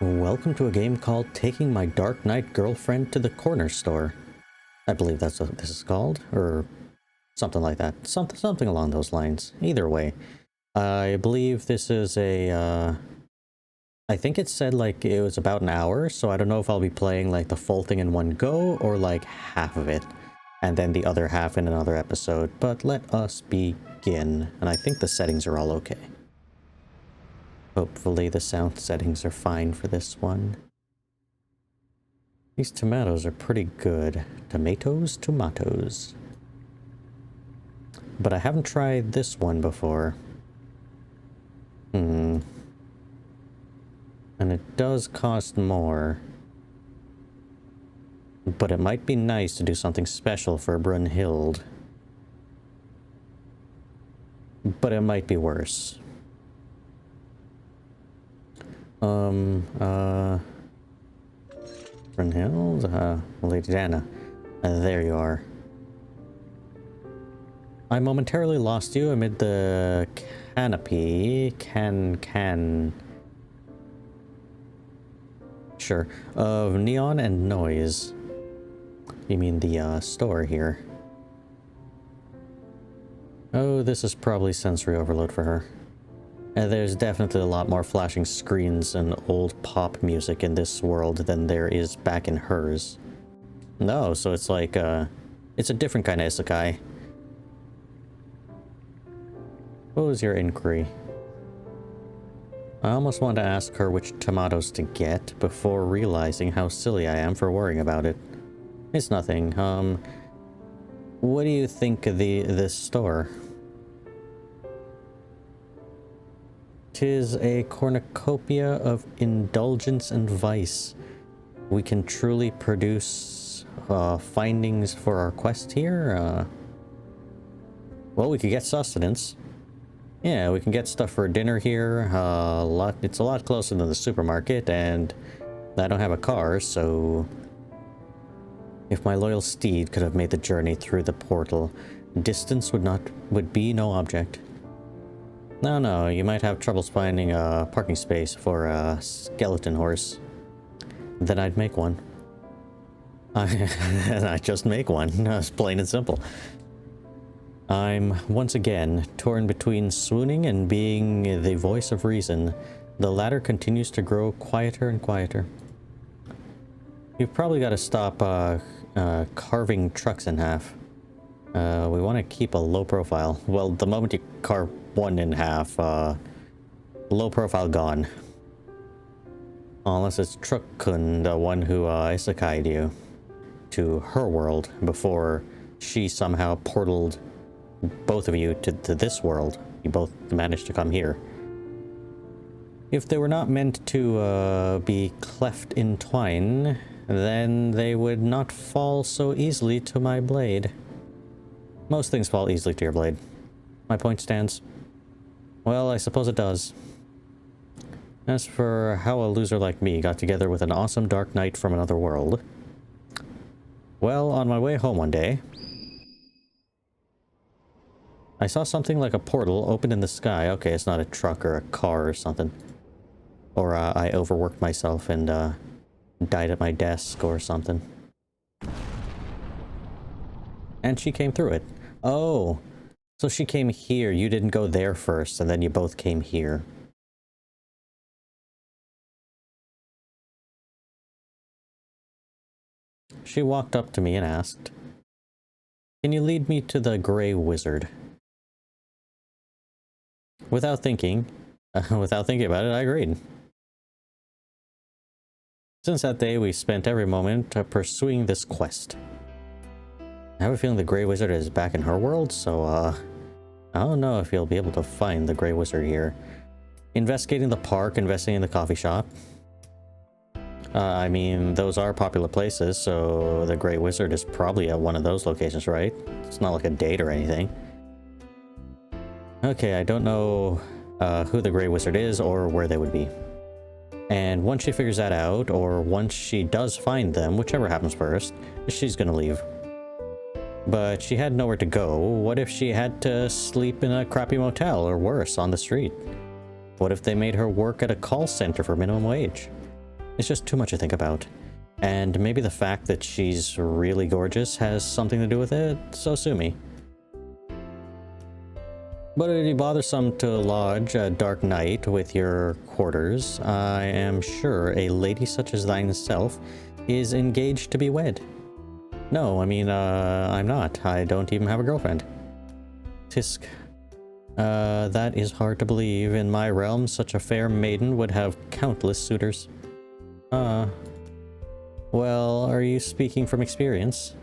Welcome to a game called Taking My Dark Knight Girlfriend to the Corner Store. I believe that's what this is called, or something like that. Something along those lines. Either way, I believe this is a, I think it said like it was about an hour, so I don't know if I'll be playing like the full thing in one go, or like half of it, and then the other half in another episode. But let us begin, and I think the settings are all okay. Hopefully the sound settings are fine for this one. These tomatoes are pretty good. Tomatoes. But I haven't tried this one before. And it does cost more. But it might be nice to do something special for Brunhild. But it might be worse. Brunhild? Lady Dana. There you are. I momentarily lost you amid the canopy. Sure. Of neon and noise. You mean the store here. Oh, this is probably sensory overload for her. There's definitely a lot more flashing screens and old pop music in this world than there is back in hers. No, so it's like, it's a different kind of isekai. What was your inquiry? I almost want to ask her which tomatoes to get before realizing how silly I am for worrying about it. It's nothing. What do you think of this store? 'Tis a cornucopia of indulgence and vice. We can truly produce findings for our quest here. Well, we could get sustenance. Yeah, we can get stuff for dinner here. It's a lot closer than the supermarket, and I don't have a car, so if my loyal steed could have made the journey through the portal, distance would be no object. No, you might have trouble finding a parking space for a skeleton horse. Then I'd make one. I just make one. It's plain and simple. I'm once again torn between swooning and being the voice of reason. The latter continues to grow quieter and quieter. You've probably got to stop carving trucks in half. We want to keep a low profile. Well, the moment you carve one in half, low profile gone. Unless it's Truck-kun, the one who isekai'd you to her world before she somehow portaled both of you to this world. You both managed to come here. If they were not meant to be cleft in twine, then they would not fall so easily to my blade. Most things fall easily to your blade. My point stands. Well, I suppose it does. As for how a loser like me got together with an awesome dark knight from another world, well, on my way home one day, I saw something like a portal open in the sky. Okay, it's not a truck or a car or something. Or I overworked myself and died at my desk or something. And she came through it. Oh, so she came here. You didn't go there first, and then you both came here. She walked up to me and asked, "Can you lead me to the Grey Wizard?" Without thinking about it, I agreed. Since that day, we spent every moment pursuing this quest. I have a feeling the Grey Wizard is back in her world, so I don't know if you'll be able to find the Grey Wizard here. Investigating the park, investigating the coffee shop. I mean, those are popular places, so the Grey Wizard is probably at one of those locations, right? It's not like a date or anything. Okay, I don't know who the Grey Wizard is or where they would be. And once she figures that out, or once she does find them, whichever happens first, she's gonna leave. But she had nowhere to go. What if she had to sleep in a crappy motel, or worse, on the street? What if they made her work at a call center for minimum wage? It's just too much to think about. And maybe the fact that she's really gorgeous has something to do with it, so sue me. But it'd be bothersome to lodge a dark knight with your quarters. I am sure a lady such as thine self is engaged to be wed. No, I mean, I'm not. I don't even have a girlfriend. Tisk. That is hard to believe. In my realm, such a fair maiden would have countless suitors. Well, are you speaking from experience?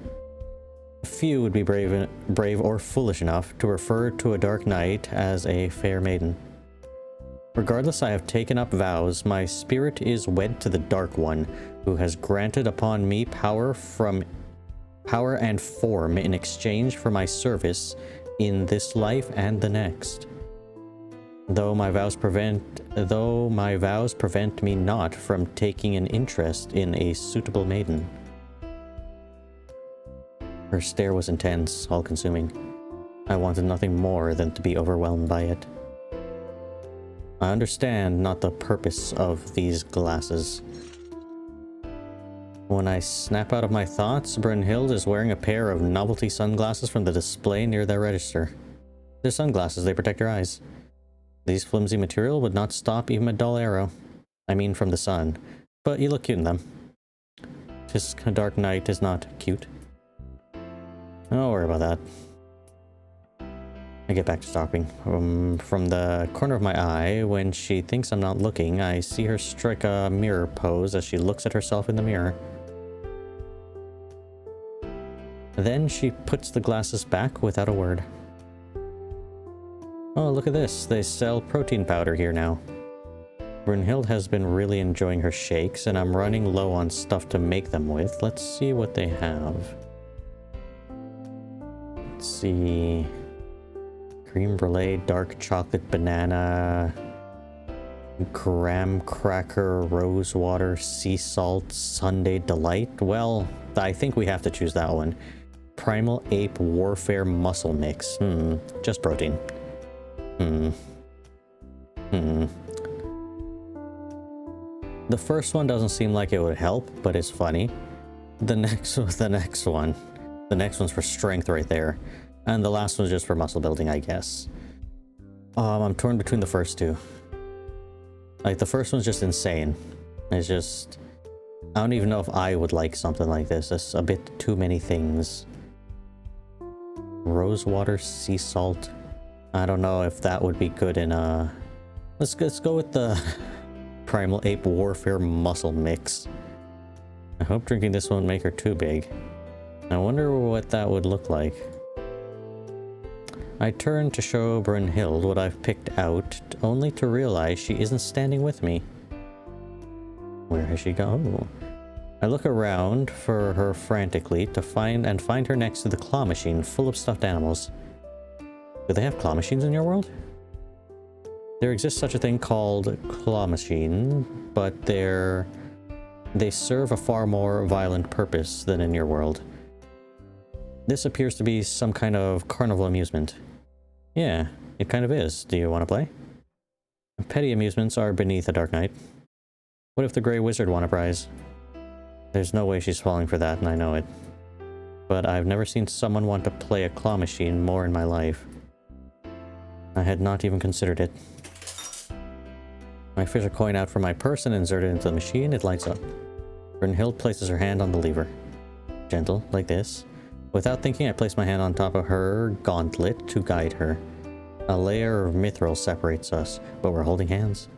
Few would be brave or foolish enough to refer to a dark knight as a fair maiden. Regardless, I have taken up vows. My spirit is wed to the Dark One, who has granted upon me power and form in exchange for my service in this life and the next. Though my vows prevent me not from taking an interest in a suitable maiden. Her stare was intense, all-consuming. I wanted nothing more than to be overwhelmed by it. I understand not the purpose of these glasses. When I snap out of my thoughts, Brynhild is wearing a pair of novelty sunglasses from the display near their register. They're sunglasses, they protect your eyes. These flimsy material would not stop even a dull arrow. I mean from the sun. But you look cute in them. Tisk, a dark knight is not cute. Don't worry about that. I get back to stalking. From the corner of my eye, when she thinks I'm not looking, I see her strike a mirror pose as she looks at herself in the mirror. Then she puts the glasses back without a word. Oh, look at this. They sell protein powder here now. Brynhild has been really enjoying her shakes, and I'm running low on stuff to make them with. Let's see what they have. Let's see. Cream brulee, dark chocolate banana, graham cracker, rose water, sea salt, Sunday delight. Well, I think we have to choose that one. Primal ape warfare muscle mix. Just protein. The first one doesn't seem like it would help, but it's funny. The next one's for strength right there. And the last one's just for muscle building, I guess. I'm torn between the first two. Like, the first one's just insane. It's just... I don't even know if I would like something like this. It's a bit too many things. Rosewater, sea salt. I don't know if that would be good in a... Let's go with the Primal Ape Warfare Muscle Mix. I hope drinking this won't make her too big. I wonder what that would look like. I turn to show Brynhild what I've picked out, only to realize she isn't standing with me. Where has she gone? I look around for her frantically to find her next to the claw machine full of stuffed animals. Do they have claw machines in your world? There exists such a thing called claw machine, but they serve a far more violent purpose than in your world. This appears to be some kind of carnival amusement. Yeah, it kind of is. Do you want to play? Petty amusements are beneath a Dark Knight. What if the Grey Wizard won a prize? There's no way she's falling for that, and I know it. But I've never seen someone want to play a claw machine more in my life. I had not even considered it. I fish a coin out from my purse and insert it into the machine. It lights up. Brynhild places her hand on the lever. Gentle, like this. Without thinking, I place my hand on top of her gauntlet to guide her. A layer of mithril separates us, but we're holding hands.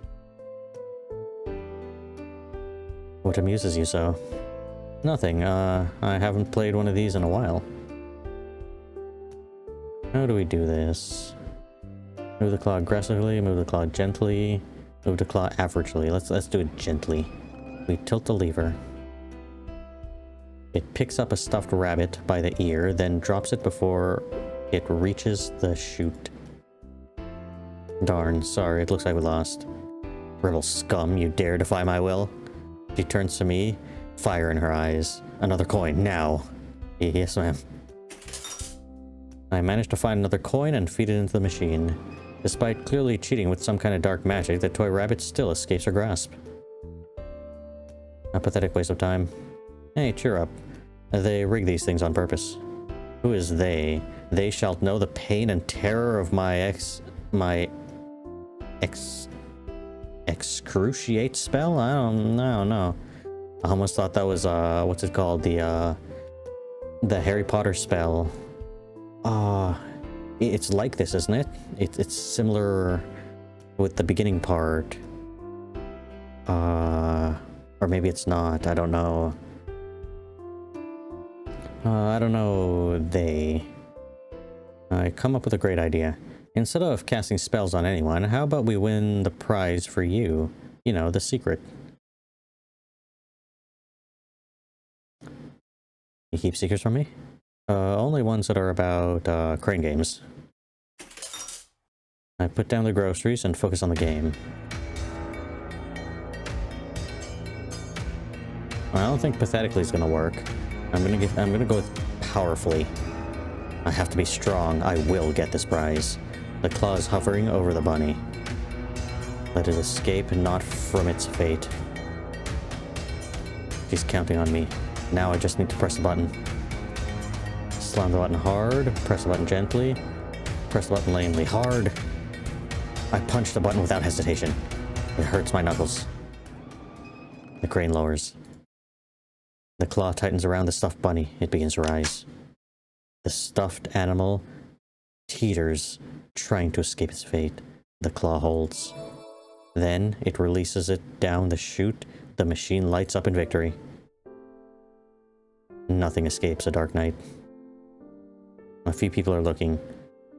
What amuses you so? Nothing. I haven't played one of these in a while. How do we do this? Move the claw aggressively, move the claw gently, move the claw averagely. Let's do it gently. We tilt the lever. It picks up a stuffed rabbit by the ear, then drops it before it reaches the chute. Darn, sorry, it looks like we lost. Rebel scum, you dare defy my will? She turns to me, fire in her eyes. Another coin, now. Yes, ma'am. I managed to find another coin and feed it into the machine. Despite clearly cheating with some kind of dark magic, the toy rabbit still escapes her grasp. A pathetic waste of time. Hey, cheer up. They rig these things on purpose. Who is they? They shall know the pain and terror of my excruciate spell? I don't know. I almost thought that was what's it called? The Harry Potter spell. It's like this, isn't it? It's similar with the beginning part. Or maybe it's not. I don't know. I don't know. I come up with a great idea. Instead of casting spells on anyone, how about we win the prize for you? You know, the secret. You keep secrets from me? Only ones that are about crane games. I put down the groceries and focus on the game. I don't think pathetically is gonna work. I'm gonna go with powerfully. I have to be strong. I will get this prize. The claw is hovering over the bunny. Let it escape not from its fate. She's counting on me. Now I just need to press the button. Slam the button hard, press the button gently, press the button lamely hard. I punch the button without hesitation. It hurts my knuckles. The crane lowers. The claw tightens around the stuffed bunny. It begins to rise. The stuffed animal teeters, trying to escape its fate. The claw holds. Then it releases it down the chute. The machine lights up in victory. Nothing escapes a dark night. A few people are looking.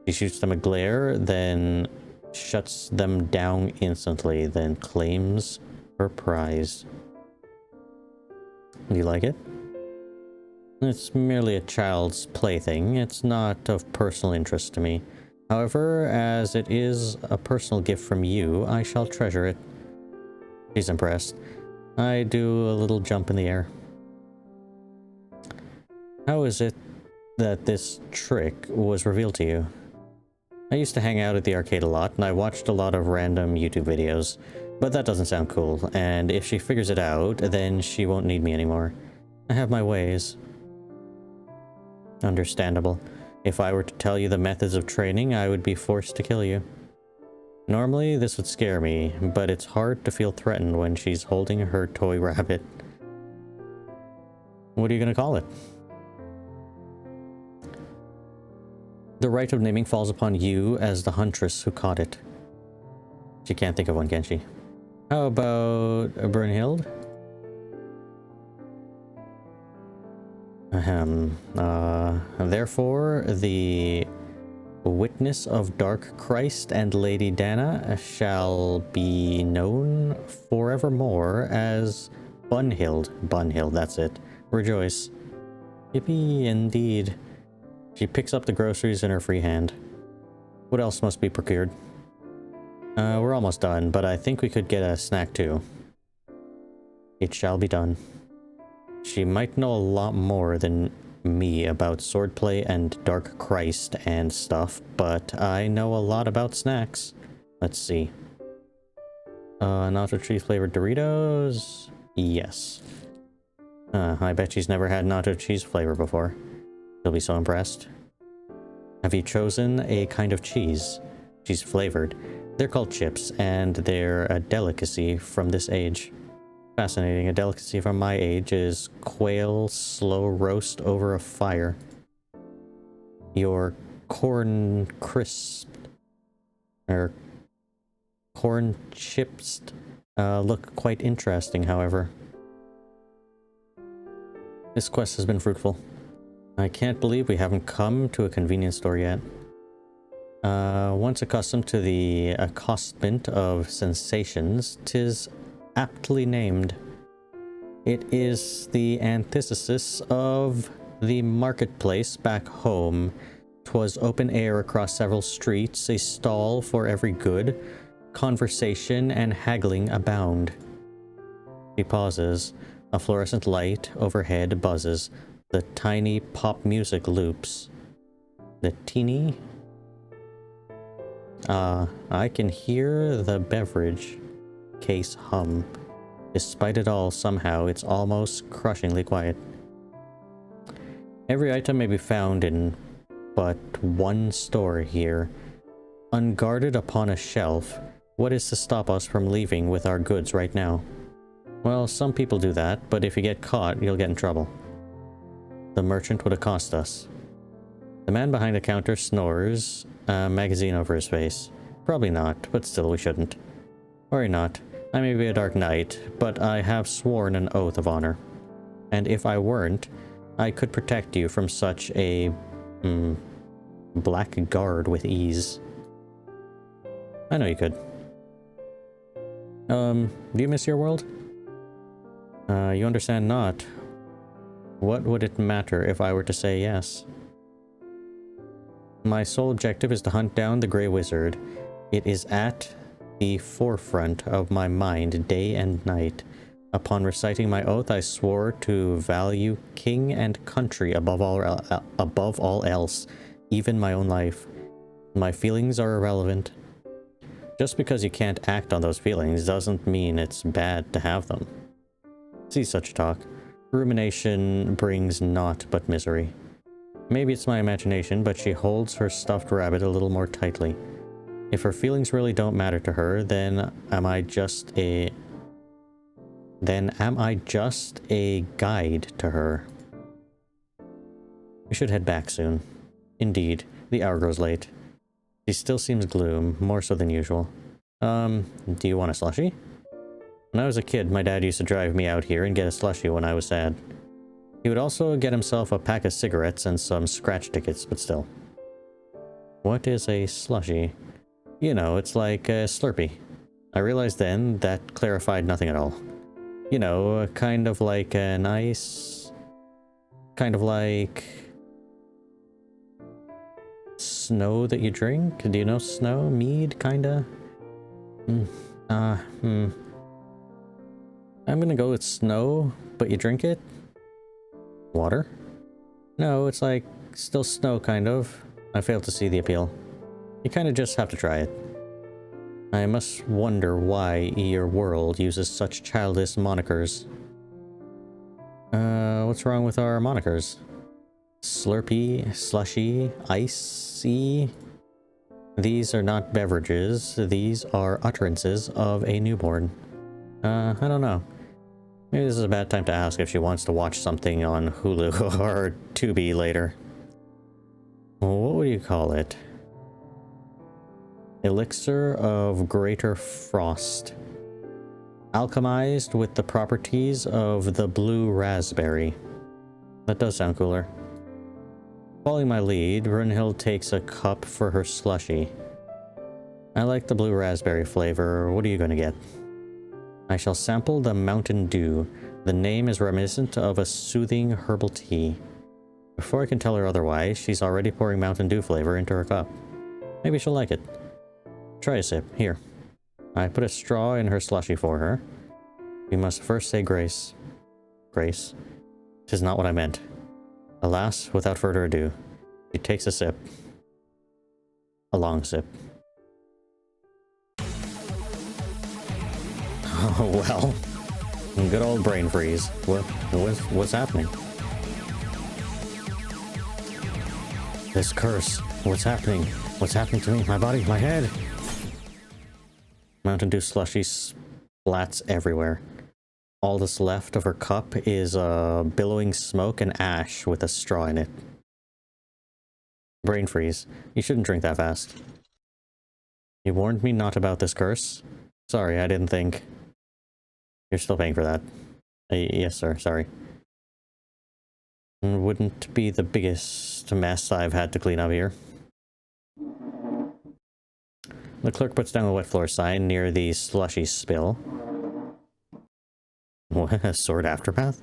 She shoots them a glare, then shuts them down instantly, then claims her prize. Do you like it? It's merely a child's plaything. It's not of personal interest to me. However, as it is a personal gift from you, I shall treasure it. She's impressed. I do a little jump in the air. How is it that this trick was revealed to you? I used to hang out at the arcade a lot, and I watched a lot of random YouTube videos. But that doesn't sound cool, and if she figures it out, then she won't need me anymore. I have my ways. Understandable. If I were to tell you the methods of training, I would be forced to kill you. Normally, this would scare me, but it's hard to feel threatened when she's holding her toy rabbit. What are you gonna call it? The right of naming falls upon you as the huntress who caught it. She can't think of one, can she? How about Brunhild? Therefore, the witness of Dark Christ and Lady Dana shall be known forevermore as Bunhild. Bunhild, that's it. Rejoice. Yippee, indeed. She picks up the groceries in her free hand. What else must be procured? We're almost done, but I think we could get a snack too. It shall be done. She might know a lot more than me about swordplay and Dark Christ and stuff, but I know a lot about snacks. Let's see. Nacho cheese flavored Doritos? Yes. I bet she's never had nacho cheese flavor before. She'll be so impressed. Have you chosen a kind of cheese? She's flavored. They're called chips, and they're a delicacy from this age. Fascinating. A delicacy from my age is quail slow roast over a fire. Your corn crisp, or corn chips, look quite interesting, however. This quest has been fruitful. I can't believe we haven't come to a convenience store yet. Once accustomed to the accostement of sensations, 'tis aptly named. It is the antithesis of the marketplace back home. 'Twas open air across several streets, a stall for every good, conversation and haggling abound. She pauses. A fluorescent light overhead buzzes. The tiny pop music loops. The teeny... I can hear the beverage case hum. Despite it all, somehow, it's almost crushingly quiet. Every item may be found in but one store here. Unguarded upon a shelf, what is to stop us from leaving with our goods right now? Well, some people do that, but if you get caught, you'll get in trouble. The merchant would accost us. The man behind the counter snores, a magazine over his face. Probably not, but still we shouldn't. Worry not. I may be a dark knight, but I have sworn an oath of honor. And if I weren't, I could protect you from such a black guard with ease. I know you could. Do you miss your world? You understand not. What would it matter if I were to say yes? My sole objective is to hunt down the Grey Wizard. It is at the forefront of my mind day and night. Upon reciting my oath, I swore to value king and country above all else, even my own life. My feelings are irrelevant. Just because you can't act on those feelings doesn't mean it's bad to have them. See such talk. Rumination brings naught but misery. Maybe it's my imagination, but she holds her stuffed rabbit a little more tightly. If her feelings really don't matter to her, then am I just a guide to her? We should head back soon. Indeed, the hour grows late. She still seems gloom, more so than usual. Do you want a slushie? When I was a kid, my dad used to drive me out here and get a slushie when I was sad. He would also get himself a pack of cigarettes and some scratch tickets, but still. What is a slushie? You know, it's like a Slurpee. I realized then that clarified nothing at all. You know, kind of like an ice... kind of like... snow that you drink? Do you know snow? Mead, kinda? I'm gonna go with snow, but you drink it? Water? No, it's like still snow, kind of. I failed to see the appeal. You kind of just have to try it. I must wonder why your world uses such childish monikers. What's wrong with our monikers? Slurpee, slushy, icy. These are not beverages. These are utterances of a newborn. I don't know. Maybe this is a bad time to ask if she wants to watch something on Hulu or Tubi later. What would you call it? Elixir of Greater Frost. Alchemized with the properties of the blue raspberry. That does sound cooler. Following my lead, Brunhild takes a cup for her slushie. I like the blue raspberry flavor. What are you going to get? I shall sample the Mountain Dew. The name is reminiscent of a soothing herbal tea. Before I can tell her otherwise, she's already pouring Mountain Dew flavor into her cup. Maybe she'll like it. Try a sip. Here. I put a straw in her slushie for her. We must first say grace. Grace? 'Tis not what I meant. Alas, without further ado, she takes a sip. A long sip. Oh, well. Good old brain freeze. What's happening? This curse. What's happening? What's happening to me? My body? My head? Mountain Dew slushie splats everywhere. All that's left of her cup is billowing smoke and ash with a straw in it. Brain freeze. You shouldn't drink that fast. You warned me not about this curse. Sorry, I didn't think. You're still paying for that. Yes, sir. Sorry. Wouldn't be the biggest mess I've had to clean up here. The clerk puts down a wet floor sign near the slushy spill. What? A sword aftermath?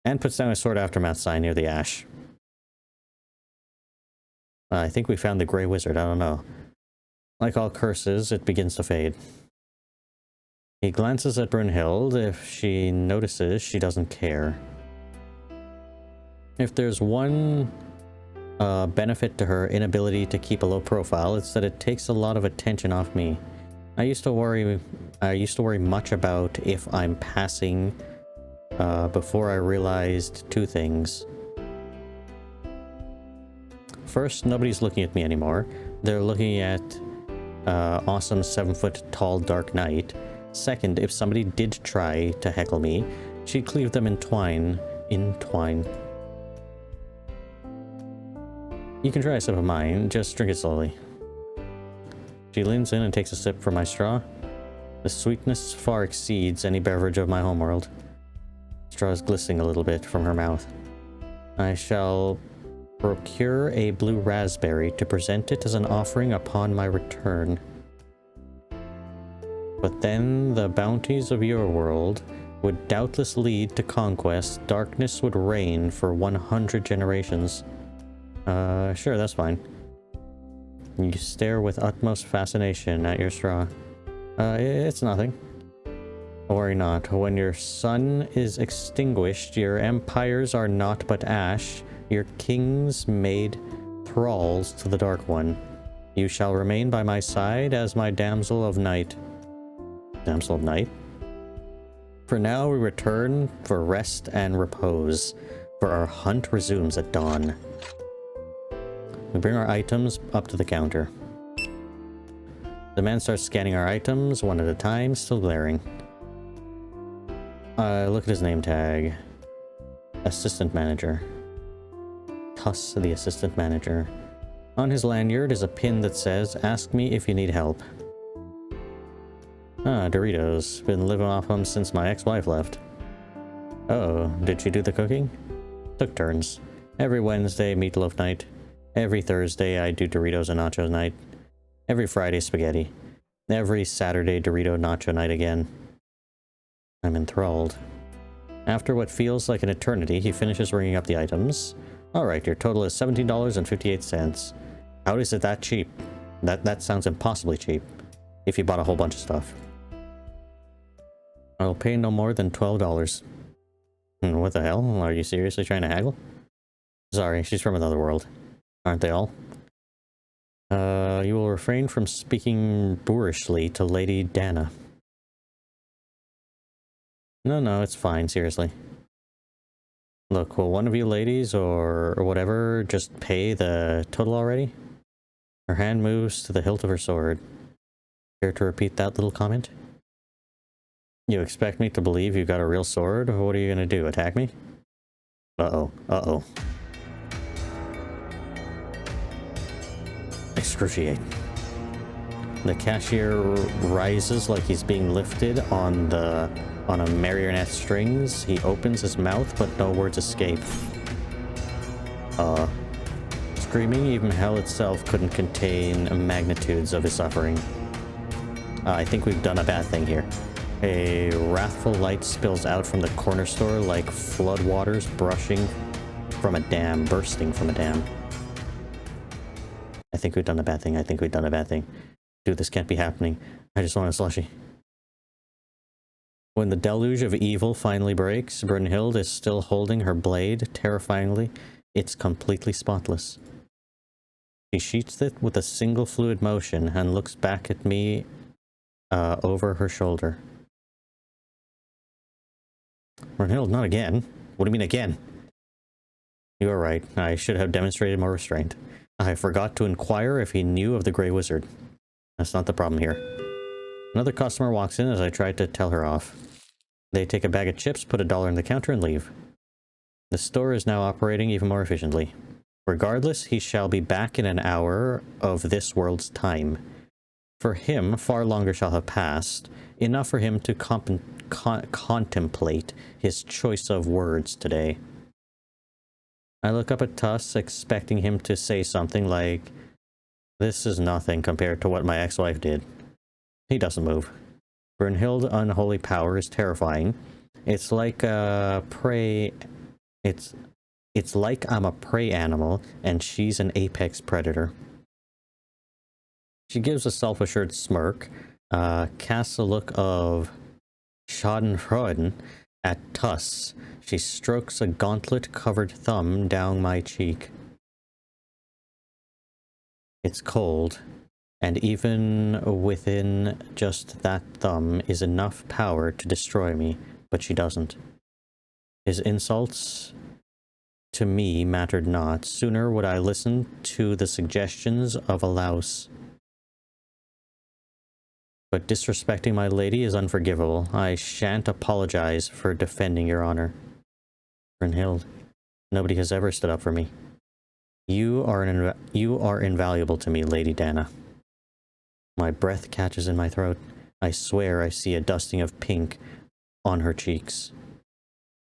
And puts down a sword aftermath sign near the ash. I think we found the Grey Wizard. I don't know. Like all curses, it begins to fade. He glances at Brunhild. If she notices, she doesn't care. If there's one benefit to her inability to keep a low profile, it's that it takes a lot of attention off me. I used to worry I used to worry much about if I'm passing before I realized two things. First, nobody's looking at me anymore. They're looking at awesome 7-foot-tall Dark Knight. Second, if somebody did try to heckle me, she'd cleave them in twine. You can try a sip of mine, just drink it slowly. She leans in and takes a sip from my straw. The sweetness far exceeds any beverage of my homeworld. Straw is glistening a little bit from her mouth. I shall procure a blue raspberry to present it as an offering upon my return. But then the bounties of your world would doubtless lead to conquest. Darkness would reign for 100 generations. Sure, that's fine. You stare with utmost fascination at your straw. It's nothing. Worry not. When your sun is extinguished, your empires are naught but ash. Your kings made thralls to the Dark One. You shall remain by my side as my damsel of night. Damsel of night? For now, we return for rest and repose, for our hunt resumes at dawn. We bring our items up to the counter. The man starts scanning our items one at a time, still glaring. Look at his name tag. Assistant manager. Tuss, the assistant manager. On his lanyard is a pin that says, "Ask me if you need help." Ah, Doritos. Been living off them since my ex-wife left. Uh-oh, did she do the cooking? Took turns. Every Wednesday, meatloaf night. Every Thursday, I do Doritos and nachos night. Every Friday, spaghetti. Every Saturday, Dorito nacho night again. I'm enthralled. After what feels like an eternity, he finishes ringing up the items. Alright, your total is $17.58. How is it that cheap? That sounds impossibly cheap. If you bought a whole bunch of stuff. I'll pay no more than $12. What the hell? Are you seriously trying to haggle? Sorry, she's from another world. Aren't they all? You will refrain from speaking boorishly to Lady Dana. No, it's fine, seriously. Look, will one of you ladies, or whatever, just pay the total already? Her hand moves to the hilt of her sword. Care to repeat that little comment? You expect me to believe you got a real sword? What are you gonna do, attack me? Uh-oh. Excruciate. The cashier rises like he's being lifted on a marionette strings. He opens his mouth, but no words escape. Screaming, even hell itself couldn't contain magnitudes of his suffering. I think we've done a bad thing here. A wrathful light spills out from the corner store like floodwaters bursting from a dam. I think we've done a bad thing. Dude, this can't be happening. I just want a slushie. When the deluge of evil finally breaks, Brunhild is still holding her blade, terrifyingly. It's completely spotless. She sheaths it with a single fluid motion and looks back at me over her shoulder. Brunhild, not again. What do you mean again? You are right. I should have demonstrated more restraint. I forgot to inquire if he knew of the Grey Wizard. That's not the problem here. Another customer walks in as I try to tell her off. They take a bag of chips, put $1 on the counter, and leave. The store is now operating even more efficiently. Regardless, he shall be back in an hour of this world's time. For him, far longer shall have passed, enough for him to contemplate his choice of words today. I look up at Tuss, expecting him to say something like, "This is nothing compared to what my ex-wife did." He doesn't move. Brunhild's unholy power is terrifying. It's like a prey... It's like I'm a prey animal, and she's an apex predator. She gives a self-assured smirk, casts a look of schadenfreude at Tuss. She strokes a gauntlet-covered thumb down my cheek. It's cold, And even within just that thumb is enough power to destroy me, but she doesn't. His insults to me mattered not. Sooner would I listen to the suggestions of a louse. But disrespecting my lady is unforgivable. I shan't apologize for defending your honor. Brynhild, nobody has ever stood up for me. You are invaluable to me, Lady Dana. My breath catches in my throat. I swear I see a dusting of pink on her cheeks.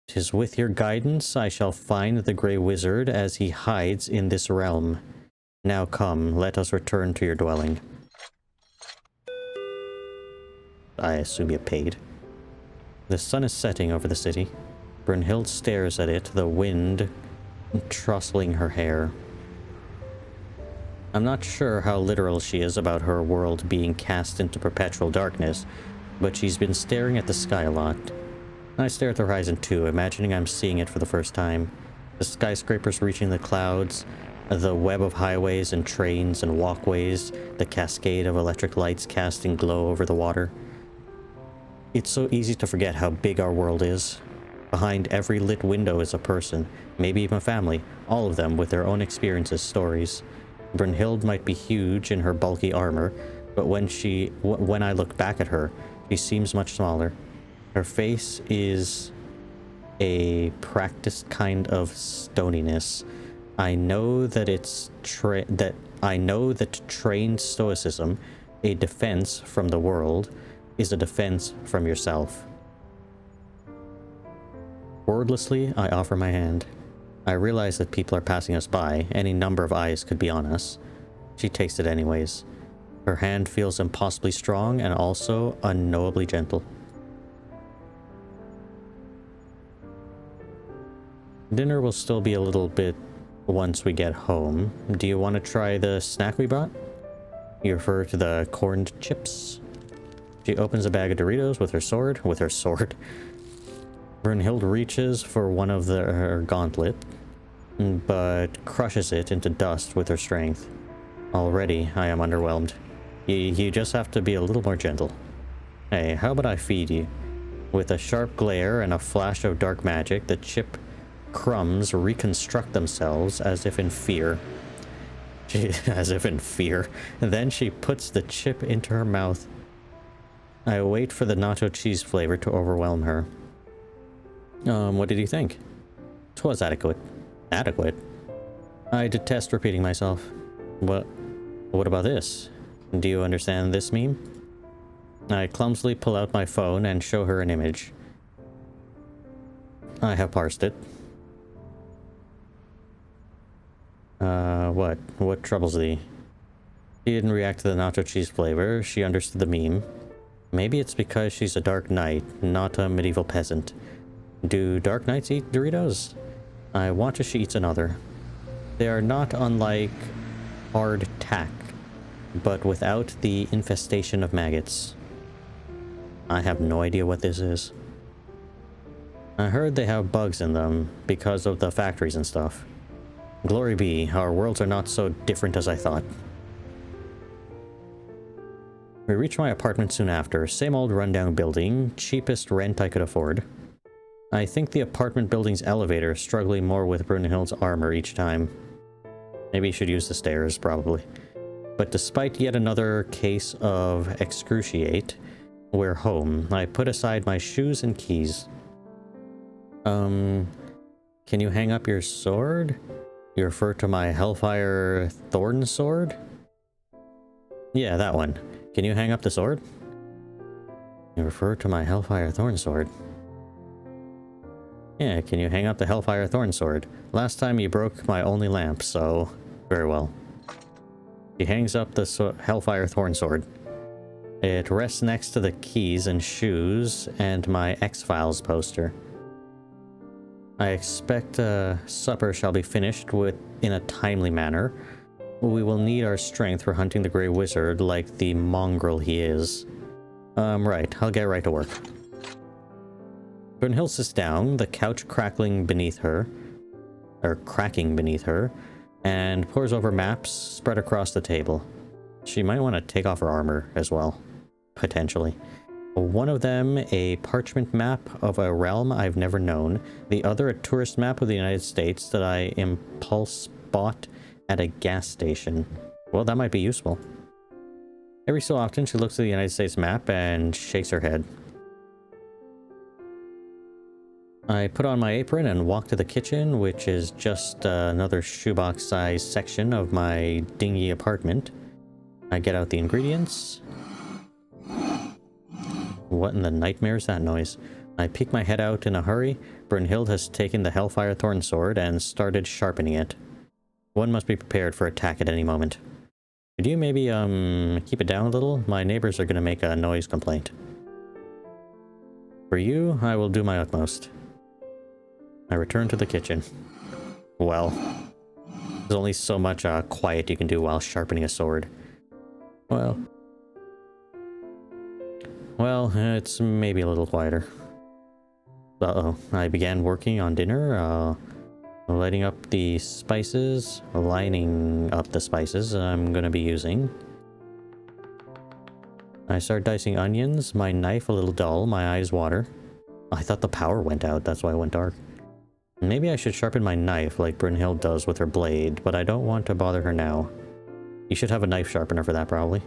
'Tis with your guidance I shall find the Grey Wizard as he hides in this realm. Now come, let us return to your dwelling. I assume you paid. The sun is setting over the city. Brynhild stares at it, the wind trussling her hair. I'm not sure how literal she is about her world being cast into perpetual darkness, but she's been staring at the sky a lot. I stare at the horizon too, imagining I'm seeing it for the first time. The skyscrapers reaching the clouds, the web of highways and trains and walkways, the cascade of electric lights casting glow over the water. It's so easy to forget how big our world is. Behind every lit window is a person, maybe even a family, all of them with their own experiences, stories. Brynhild might be huge in her bulky armor, but when I look back at her, she seems much smaller. Her face is a practiced kind of stoniness. I know that trained stoicism, a defense from the world, is a defense from yourself. Wordlessly, I offer my hand. I realize that people are passing us by. Any number of eyes could be on us. She takes it anyways. Her hand feels impossibly strong and also unknowably gentle. Dinner will still be a little bit once we get home. Do you want to try the snack we brought? You refer to the corned chips. She opens a bag of Doritos with her sword. Brynhild reaches for one of her gauntlet, but crushes it into dust with her strength. Already, I am underwhelmed. You just have to be a little more gentle. Hey, how about I feed you? With a sharp glare and a flash of dark magic, the chip crumbs reconstruct themselves as if in fear. Then she puts the chip into her mouth. I wait for the nacho cheese flavor to overwhelm her. What did you think? 'Twas adequate. Adequate? I detest repeating myself. What about this? Do you understand this meme? I clumsily pull out my phone and show her an image. I have parsed it. What troubles thee? She didn't react to the nacho cheese flavor. She understood the meme. Maybe it's because she's a dark knight, not a medieval peasant. Do dark knights eat Doritos? I watch as she eats another. They are not unlike hard tack, but without the infestation of maggots. I have no idea what this is. I heard they have bugs in them because of the factories and stuff. Glory be, our worlds are not so different as I thought. We reach my apartment soon after. Same old rundown building, cheapest rent I could afford. I think the apartment building's elevator is struggling more with Brynhild's armor each time. Maybe you should use the stairs, probably. But despite yet another case of excruciate, we're home. I put aside my shoes and keys. Can you hang up your sword? You refer to my Hellfire Thorn sword? Yeah, that one. Can you hang up the sword? You refer to my Hellfire Thorn sword. Yeah, can you hang up the Hellfire Thorn sword? Last time you broke my only lamp, so... Very well. He hangs up the Hellfire Thorn sword. It rests next to the keys and shoes and my X-Files poster. I expect supper shall be finished in a timely manner. We will need our strength for hunting the Grey Wizard like the mongrel he is. Right, I'll get right to work. Brynhild sits down, the couch cracking beneath her, and pours over maps spread across the table. She might want to take off her armor as well, potentially. One of them, a parchment map of a realm I've never known. The other, a tourist map of the United States that I impulse bought at a gas station. Well, that might be useful. Every so often, she looks at the United States map and shakes her head. I put on my apron and walk to the kitchen, which is just another shoebox-sized section of my dingy apartment. I get out the ingredients. What in the nightmare is that noise? I peek my head out in a hurry. Brunhild has taken the Hellfire Thorn Sword and started sharpening it. One must be prepared for attack at any moment. Could you maybe, keep it down a little? My neighbors are gonna make a noise complaint. For you, I will do my utmost. I return to the kitchen. Well, there's only so much quiet you can do while sharpening a sword. Well, it's maybe a little quieter. Uh-oh. I began working on dinner, lighting up the spices, lining up the spices I'm gonna be using. I start dicing onions, my knife a little dull, my eyes water. I thought the power went out, that's why it went dark. Maybe I should sharpen my knife like Brunhild does with her blade, but I don't want to bother her now. You should have a knife sharpener for that, probably.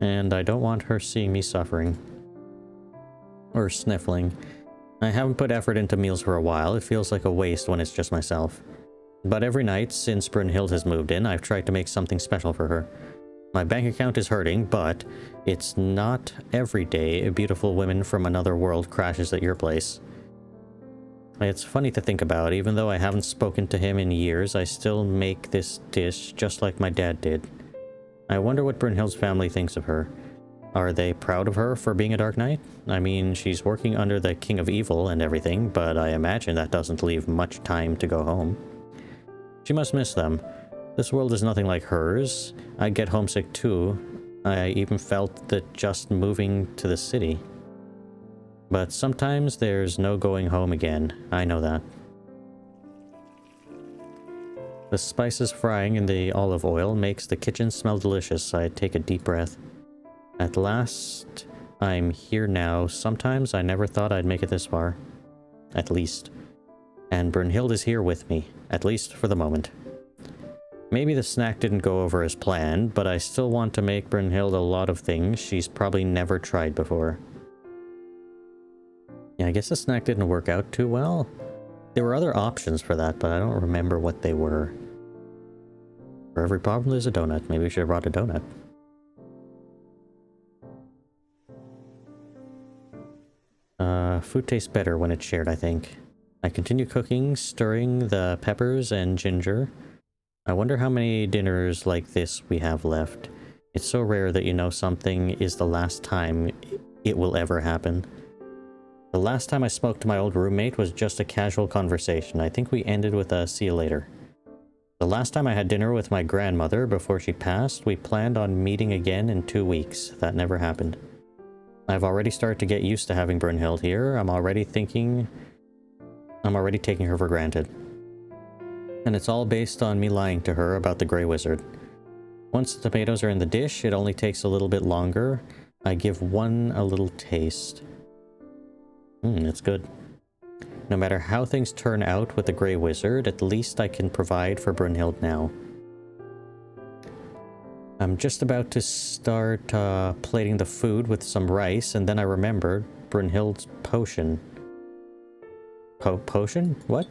And I don't want her seeing me suffering. Or sniffling. I haven't put effort into meals for a while. It feels like a waste when it's just myself. But every night, since Brunhild has moved in, I've tried to make something special for her. My bank account is hurting, but it's not every day a beautiful woman from another world crashes at your place. It's funny to think about. Even though I haven't spoken to him in years, I still make this dish just like my dad did. I wonder what Brunhild's family thinks of her. Are they proud of her for being a Dark Knight? I mean, she's working under the King of Evil and everything, but I imagine that doesn't leave much time to go home. She must miss them. This world is nothing like hers. I get homesick too. I even felt that just moving to the city. But sometimes there's no going home again. I know that. The spices frying in the olive oil makes the kitchen smell delicious. I take a deep breath. At last, I'm here now. Sometimes I never thought I'd make it this far. At least. And Brunhild is here with me. At least for the moment. Maybe the snack didn't go over as planned, but I still want to make Brunhild a lot of things she's probably never tried before. Yeah, I guess the snack didn't work out too well. There were other options for that, but I don't remember what they were. For every problem, there's a donut. Maybe we should have brought a donut. Food tastes better when it's shared, I think. I continue cooking, stirring the peppers and ginger. I wonder how many dinners like this we have left. It's so rare that you know something is the last time it will ever happen. The last time I spoke to my old roommate was just a casual conversation. I think we ended with a see you later. The last time I had dinner with my grandmother before she passed, we planned on meeting again in 2 weeks. That never happened. I've already started to get used to having Brunhild here. I'm already taking her for granted. And it's all based on me lying to her about the Grey Wizard. Once the tomatoes are in the dish, it only takes a little bit longer. I give one a little taste. It's good. No matter how things turn out with the Grey Wizard, at least I can provide for Brunhild now. I'm just about to start plating the food with some rice, and then I remembered Brunhild's potion. Potion? What?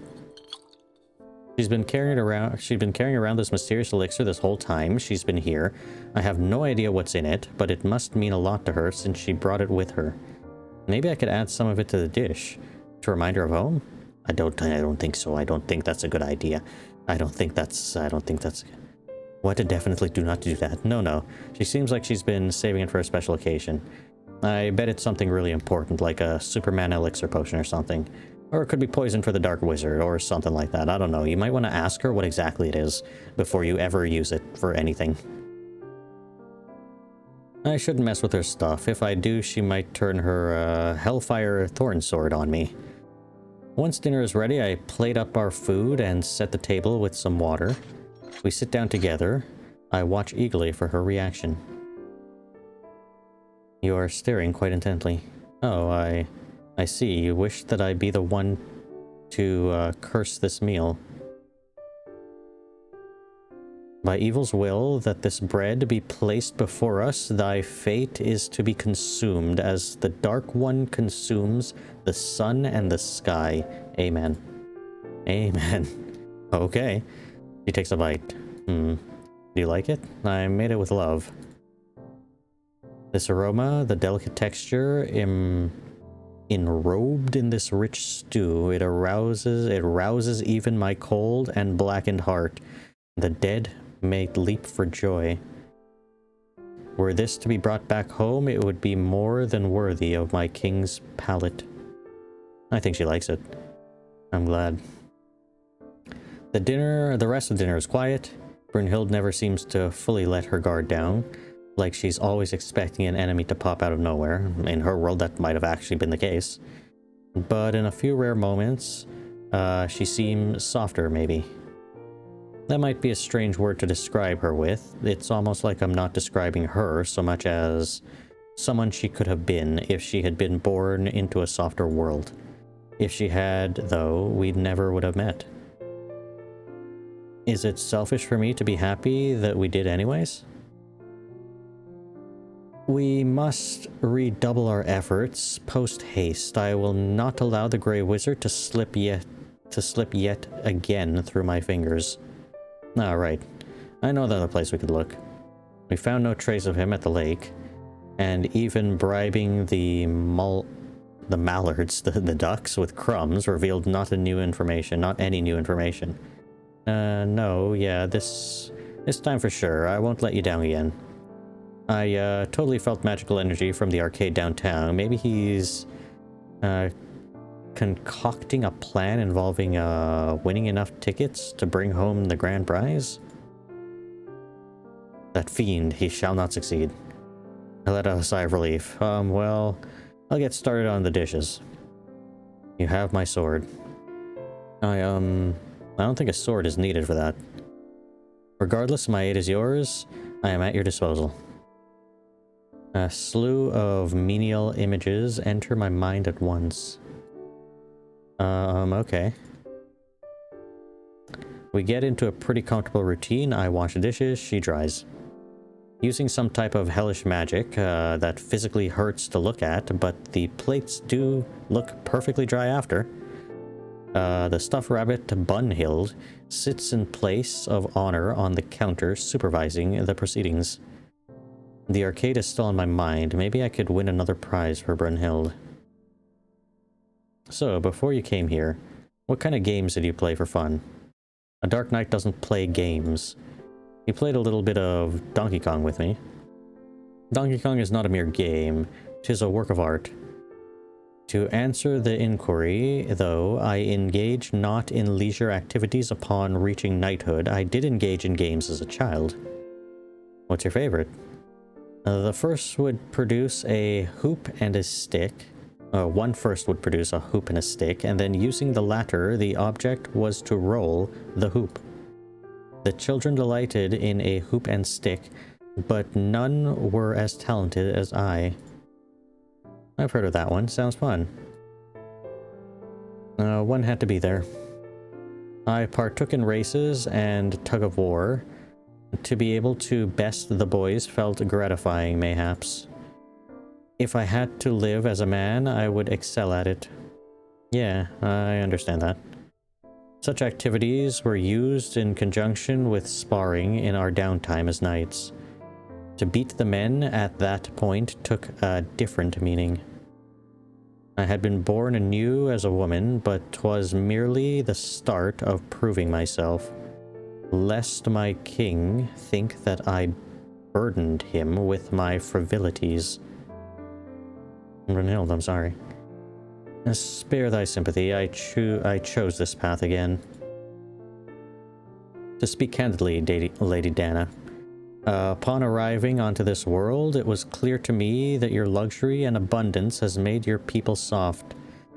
She's been carrying around this mysterious elixir this whole time she's been here. I have no idea what's in it, but it must mean a lot to her since she brought it with her. Maybe I could add some of it to the dish to remind her of home. I don't think so. I don't think that's a good idea. I don't think that's. What? Definitely do not do that. No. She seems like she's been saving it for a special occasion. I bet it's something really important, like a Superman elixir potion or something. Or it could be poison for the Dark Wizard, or something like that. I don't know. You might want to ask her what exactly it is before you ever use it for anything. I shouldn't mess with her stuff. If I do, she might turn her Hellfire Thorn Sword on me. Once dinner is ready, I plate up our food and set the table with some water. We sit down together. I watch eagerly for her reaction. You are staring quite intently. Oh, I see. You wish that I be the one to curse this meal. By evil's will, that this bread be placed before us, thy fate is to be consumed, as the Dark One consumes the sun and the sky. Amen. Amen. Okay. She takes a bite. Do you like it? I made it with love. This aroma, the delicate texture, enrobed in this rich stew, it rouses even my cold and blackened heart. The dead may leap for joy. Were this to be brought back home, it would be more than worthy of my king's palate. I think she likes it. I'm glad. The rest of the dinner is quiet. Brunhild never seems to fully let her guard down, like she's always expecting an enemy to pop out of nowhere. In her world, that might have actually been the case. But in a few rare moments, she seems softer, maybe. That might be a strange word to describe her with. It's almost like I'm not describing her so much as someone she could have been if she had been born into a softer world. If she had, though, we never would have met. Is it selfish for me to be happy that we did anyways? We must redouble our efforts post-haste. I will not allow the Grey Wizard to slip yet again through my fingers. Ah, right. I know another place we could look. We found no trace of him at the lake, and even bribing the mallards, the ducks, with crumbs revealed not any new information. No, yeah, this time for sure. I won't let you down again. I totally felt magical energy from the arcade downtown. Maybe he's concocting a plan involving winning enough tickets to bring home the grand prize? That fiend, he shall not succeed. I let out a sigh of relief. Well, I'll get started on the dishes. You have my sword. I don't think a sword is needed for that. Regardless, my aid is yours. I am at your disposal. A slew of menial images enter my mind at once. Okay. We get into a pretty comfortable routine. I wash the dishes, she dries. Using some type of hellish magic that physically hurts to look at, but the plates do look perfectly dry after. The stuffed rabbit Brunhild sits in place of honor on the counter, supervising the proceedings. The arcade is still on my mind. Maybe I could win another prize for Brunhild. So, before you came here, what kind of games did you play for fun? A Dark Knight doesn't play games. He played a little bit of Donkey Kong with me. Donkey Kong is not a mere game, 'tis a work of art. To answer the inquiry, though I engage not in leisure activities upon reaching knighthood, I did engage in games as a child. What's your favorite? The first would produce a hoop and a stick. One first would produce a hoop and a stick, and then using the latter, the object was to roll the hoop. The children delighted in a hoop and stick, but none were as talented as I. I've heard of that one. Sounds fun. One had to be there. I partook in races and tug-of-war. To be able to best the boys felt gratifying, mayhaps. If I had to live as a man, I would excel at it. Yeah, I understand that. Such activities were used in conjunction with sparring in our downtime as knights. To beat the men at that point took a different meaning. I had been born anew as a woman, but 'twas merely the start of proving myself, lest my king think that I burdened him with my frivolities. Brunhild, I'm sorry. Spare thy sympathy, I chose this path again. To speak candidly, Lady Dana, upon arriving onto this world, it was clear to me that your luxury and abundance has made your people soft.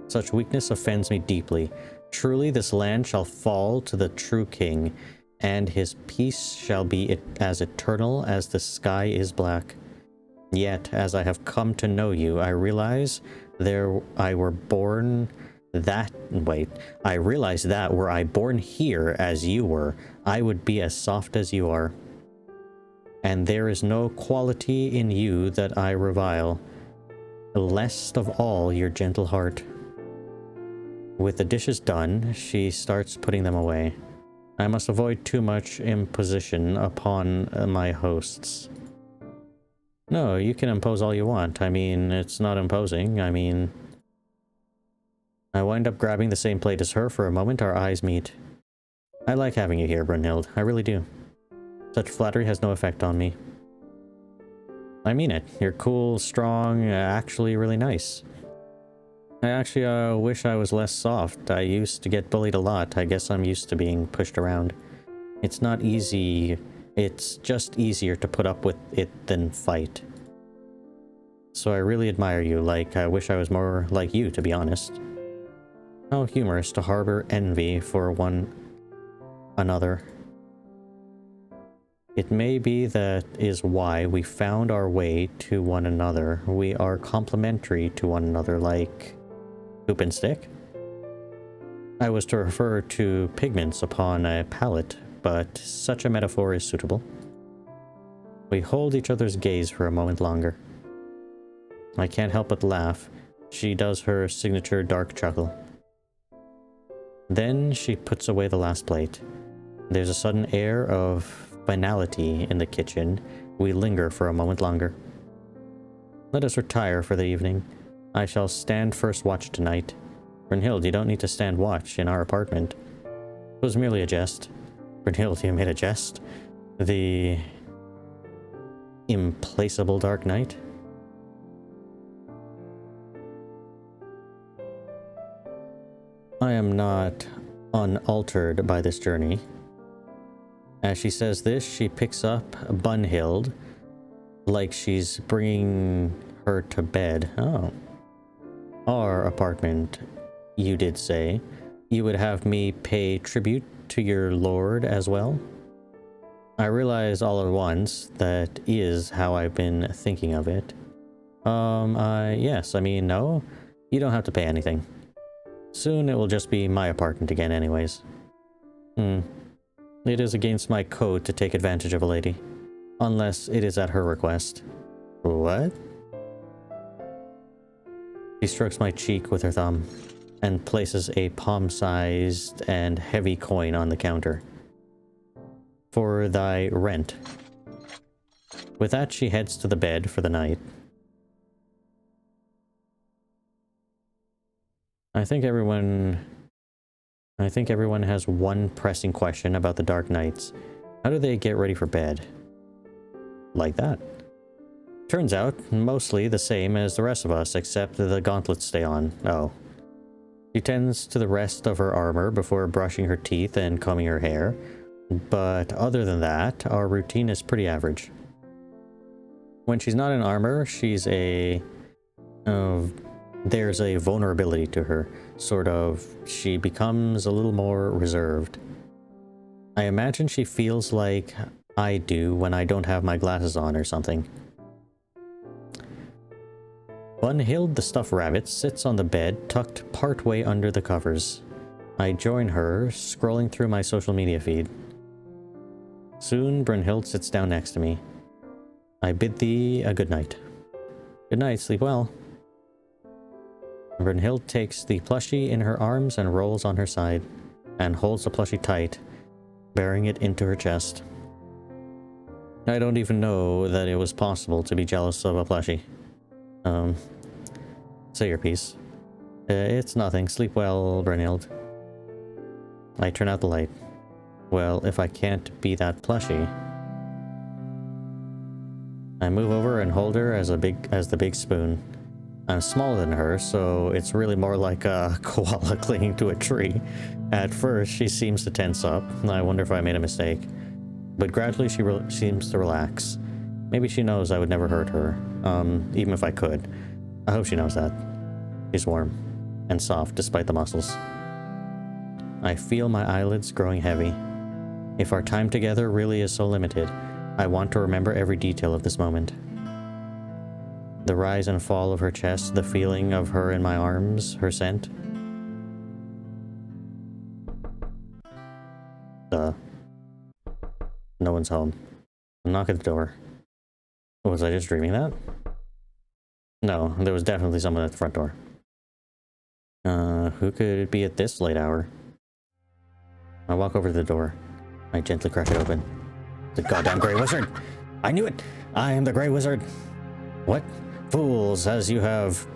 Such weakness offends me deeply. Truly, this land shall fall to the true king, and his peace shall be as eternal as the sky is black. Yet, as I have come to know you, I realize I realize that were I born here as you were, I would be as soft as you are. And there is no quality in you that I revile, least of all your gentle heart. With the dishes done, she starts putting them away. I must avoid too much imposition upon my hosts. No, you can impose all you want. I mean, it's not imposing. I mean... I wind up grabbing the same plate as her for a moment. Our eyes meet. I like having you here, Brunhild. I really do. Such flattery has no effect on me. I mean it. You're cool, strong, actually really nice. I actually wish I was less soft. I used to get bullied a lot. I guess I'm used to being pushed around. It's not easy. It's just easier to put up with it than fight. So I really admire you. Like, I wish I was more like you, to be honest. How humorous to harbor envy for one another. It may be that is why we found our way to one another. We are complementary to one another, like hoop and stick. I was to refer to pigments upon a palette, but such a metaphor is suitable. We hold each other's gaze for a moment longer. I can't help but laugh. She does her signature dark chuckle. Then she puts away the last plate. There's a sudden air of finality in the kitchen. We linger for a moment longer. Let us retire for the evening. I shall stand first watch tonight. Brunhild, you don't need to stand watch in our apartment. It was merely a jest. Brunhild, you made a jest? The implacable Dark Knight? I am not unaltered by this journey. As she says this, she picks up Brunhild like she's bringing her to bed. Oh. Our apartment, you did say. You would have me pay tribute to your lord as well? I realize all at once that is how I've been thinking of it. Yes, I mean, no. You don't have to pay anything. Soon it will just be my apartment again anyways. It is against my code to take advantage of a lady. Unless it is at her request. What? She strokes my cheek with her thumb and places a palm-sized and heavy coin on the counter. For thy rent. With that, she heads to the bed for the night. I think everyone has one pressing question about the Dark Knights. How do they get ready for bed? Like that. Turns out, mostly the same as the rest of us, except the gauntlets stay on. Oh. She tends to the rest of her armor before brushing her teeth and combing her hair. But other than that, our routine is pretty average. When she's not in armor, she's there's a vulnerability to her. Sort of, she becomes a little more reserved. I imagine she feels like I do when I don't have my glasses on or something. Brunhild the stuffed rabbit sits on the bed, tucked partway under the covers. I join her, scrolling through my social media feed. Soon, Brunhild sits down next to me. I bid thee a good night. Good night, sleep well. Brunhild takes the plushie in her arms and rolls on her side, and holds the plushie tight, bearing it into her chest. I don't even know that it was possible to be jealous of a plushie. Say your piece. It's nothing. Sleep well, Brunhild. I turn out the light. Well, if I can't be that plushie... I move over and hold her as the big spoon. I'm smaller than her, so it's really more like a koala clinging to a tree. At first, she seems to tense up. I wonder if I made a mistake. But gradually, she seems to relax. Maybe she knows I would never hurt her, even if I could. I hope she knows that. She's warm and soft despite the muscles. I feel my eyelids growing heavy. If our time together really is so limited, I want to remember every detail of this moment. The rise and fall of her chest, the feeling of her in my arms, her scent. No one's home. Knock at the door. Was I just dreaming that? No, there was definitely someone at the front door. Who could it be at this late hour? I walk over to the door. I gently crack it open. The goddamn Grey Wizard! I knew it! I am the Grey Wizard! What? Fools, as you've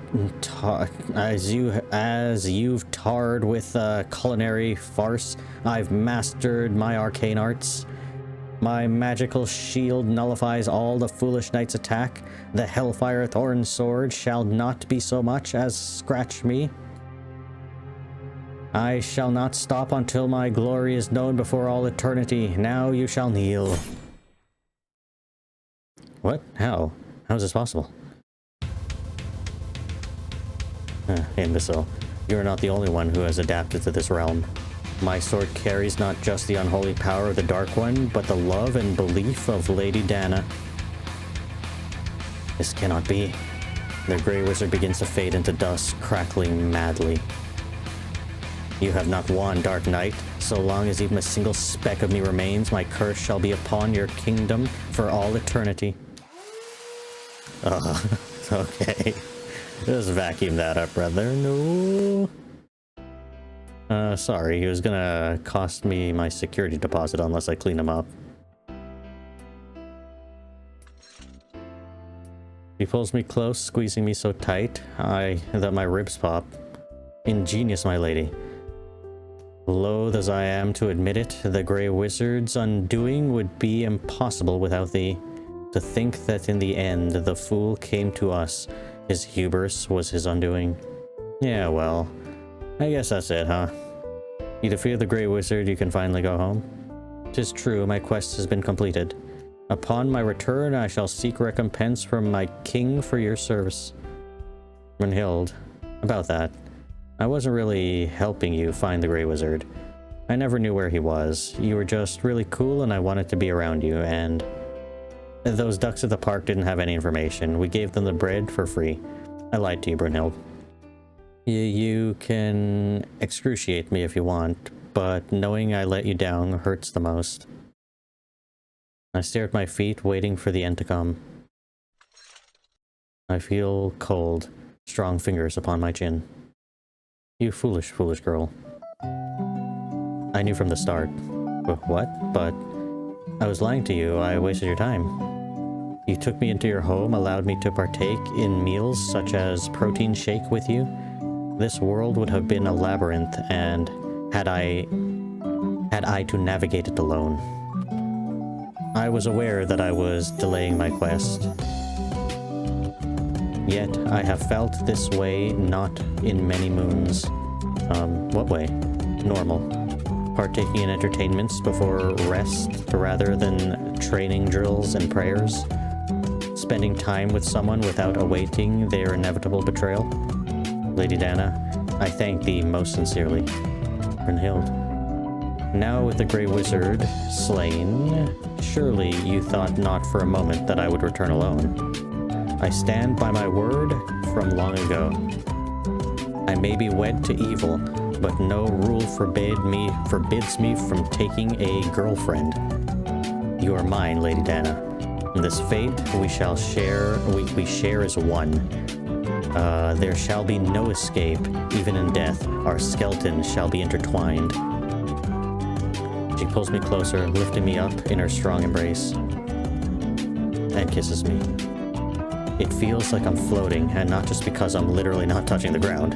tarred with culinary farce, I've mastered my arcane arts. My magical shield nullifies all the foolish knight's attack. The Hellfire Thorn sword shall not be so much as scratch me. I shall not stop until my glory is known before all eternity. Now you shall kneel. What? How? How is this possible? Imbecile. You are not the only one who has adapted to this realm. My sword carries not just the unholy power of the Dark One, but the love and belief of Lady Dana. This cannot be. The Grey Wizard begins to fade into dust, crackling madly. You have not won, Dark Knight. So long as even a single speck of me remains, my curse shall be upon your kingdom for all eternity. Okay. Just vacuum that up, brother. No. Sorry, he was gonna cost me my security deposit unless I clean him up. He pulls me close, squeezing me so tight that my ribs pop. Ingenious, my lady. Loath as I am to admit it, the Grey Wizard's undoing would be impossible without thee. To think that in the end, the fool came to us. His hubris was his undoing. Yeah, well, I guess that's it, huh? You defeated the Grey Wizard, you can finally go home. 'Tis true, my quest has been completed. Upon my return, I shall seek recompense from my king for your service. Brunhild, about that. I wasn't really helping you find the Grey Wizard. I never knew where he was. You were just really cool and I wanted to be around you, and those ducks at the park didn't have any information. We gave them the bread for free. I lied to you, Brunhild. You can excruciate me if you want, but knowing I let you down hurts the most. I stare at my feet, waiting for the end to come. I feel cold, strong fingers upon my chin. You foolish, foolish girl. I knew from the start. What? But I was lying to you. I wasted your time. You took me into your home, allowed me to partake in meals such as protein shake with you. This world would have been a labyrinth, and had I to navigate it alone. I was aware that I was delaying my quest. Yet I have felt this way not in many moons. What way? Normal. Partaking in entertainments before rest rather than training drills and prayers. Spending time with someone without awaiting their inevitable betrayal. Lady Dana, I thank thee most sincerely. Brunhild. Now with the Grey Wizard slain, surely you thought not for a moment that I would return alone. I stand by my word from long ago. I may be wed to evil, but no rule forbids me from taking a girlfriend. You are mine, Lady Dana. This fate we shall share, we share as one. There shall be no escape, even in death, our skeletons shall be intertwined. She pulls me closer, lifting me up in her strong embrace, and kisses me. It feels like I'm floating, and not just because I'm literally not touching the ground.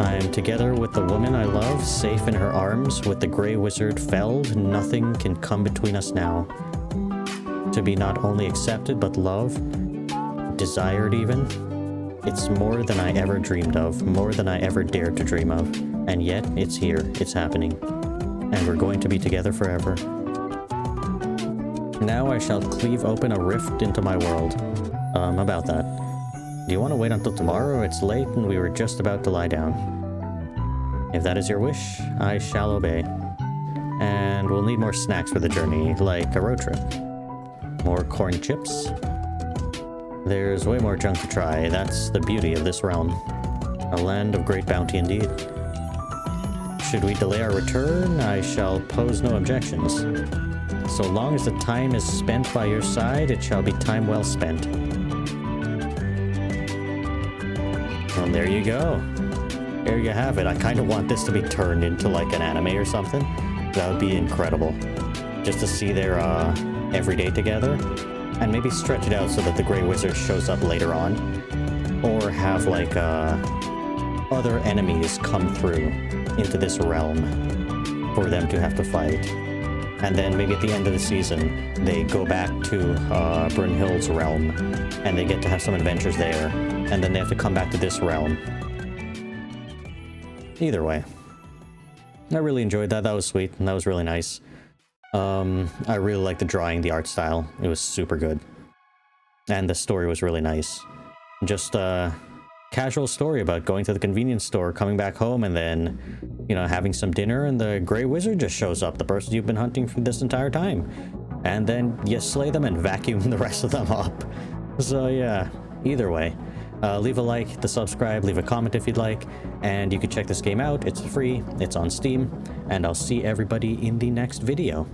I am together with the woman I love, safe in her arms, with the Grey Wizard felled. Nothing can come between us now. To be not only accepted, but loved, desired even. It's more than I ever dreamed of, more than I ever dared to dream of. And yet, it's here, it's happening. And we're going to be together forever. Now I shall cleave open a rift into my world. About that. Do you want to wait until tomorrow? It's late and we were just about to lie down. If that is your wish, I shall obey. And we'll need more snacks for the journey, like a road trip. More corn chips. There's way more junk to try. That's the beauty of this realm. A land of great bounty indeed. Should we delay our return, I shall pose no objections. So long as the time is spent by your side, it shall be time well spent. Well, there you go. There you have it. I kind of want this to be turned into like an anime or something. That would be incredible. Just to see their every day together. And maybe stretch it out so that the Grey Wizard shows up later on. Or have like other enemies come through into this realm for them to have to fight. And then maybe at the end of the season, they go back to Brunhild's realm, and they get to have some adventures there, and then they have to come back to this realm. Either way, I really enjoyed that. That was sweet, and that was really nice. I really liked the drawing, the art style. It was super good. And the story was really nice. Just casual story about going to the convenience store, coming back home, and then, you know, having some dinner, and the Grey Wizard just shows up, the person you've been hunting for this entire time. And then you slay them and vacuum the rest of them up. So yeah, either way, leave a like, hit the subscribe, leave a comment if you'd like, and you can check this game out. It's free, it's on Steam, and I'll see everybody in the next video.